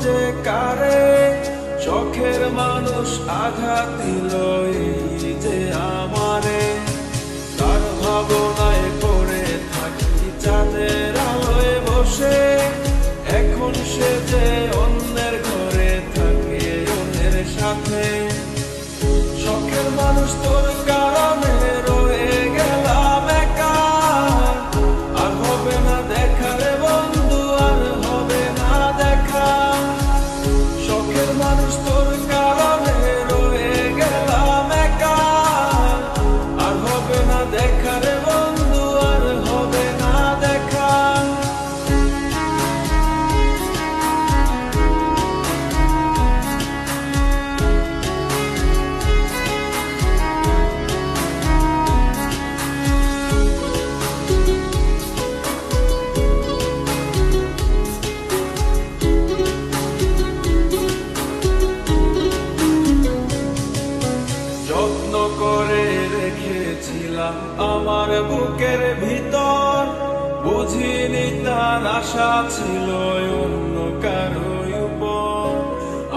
যে কারে, শখের মানুষ আঘাত দিল এই যে আমারে। তার ভাবনায় পড়ে থাকি চাঁদের আলোয় বসে, এখন সে যে অন্যের ঘরে থাকে অন্যের সাথে। শখের মানুষ তোর কারণে রয়ে গেলাম একা, আর হবে না দেখা রে বন্ধু, আর হবে না দেখা। শখের মানুষ তোর কারণে রয়ে গেলাম একা, আর হবে না দেখা রে বন্ধু, আর হবে না দেখা। যত্ন করে রেখেছিলাম আমার বুকের ভিতর, বুঝিনি তার আশা ছিল অন্য কারো উপর।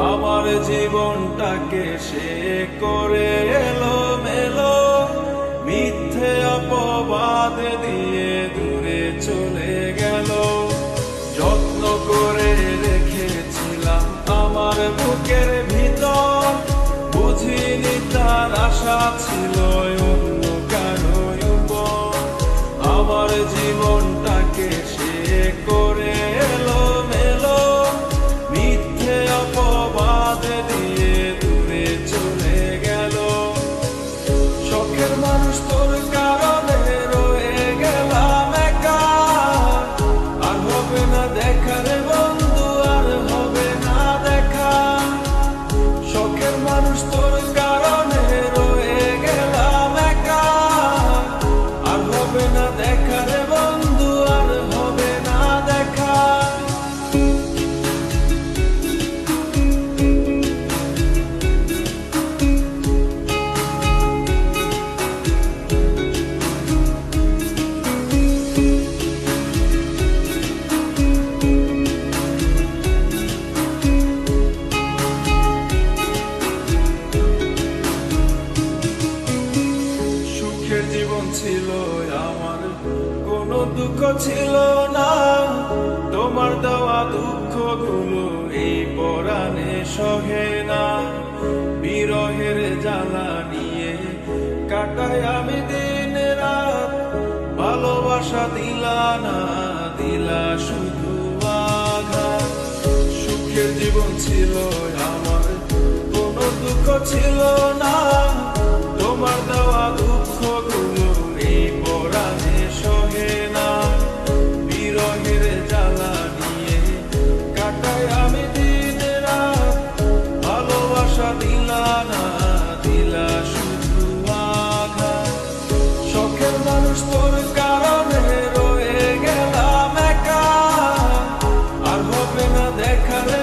আমার জীবনটাকে সে করে এলোমেলো, মিথ্যে অপবাদ দিয়ে দূরে চলে গেল। যত্ন করে রেখেছিলাম আমার বুকের ভিতর, বুঝিনি তার আশা ছিল অন্য কারো উপর। আমার জীবনটাকে সে করে এলোমেলো, মিথ্যে অপবাদ দিয়ে দূরে চলে গেল। শখের মানুষ তোর কারণে রয়ে গেলাম একা, আর হবে না দেখা রে বন্ধু, আর হবে না দেখা। শখের মানুষ তোর কারণে রয়ে গেলাম একা, আর হবে না দেখা রে বন্ধু, আর হবে না দেখা। সুখের জীবন ছিল আমার, কোনো দুঃখ ছিল না। তোমার দেওয়া দুঃখগুলো এই পরাণে সহে না। বিরহের জ্বালা নিয়ে কাটাই আমি দিন রাত, ভালোবাসা দিলা না, দিলা শুধু আঘাত। সুখের জীবন ছিল আমার, কোনো দুঃখ ছিল না। তোমার দেওয়া দুঃখগুলো এই পরাণে সহে না। বিরহের জ্বালা নিয়ে কাটাই আমি দিন রাত, ভালোবাসা দিলা না, দিলা শুধু আঘাত। শখের মানুষ তোর কারণে রয়ে গেলাম একা, আর হবে না দেখা রে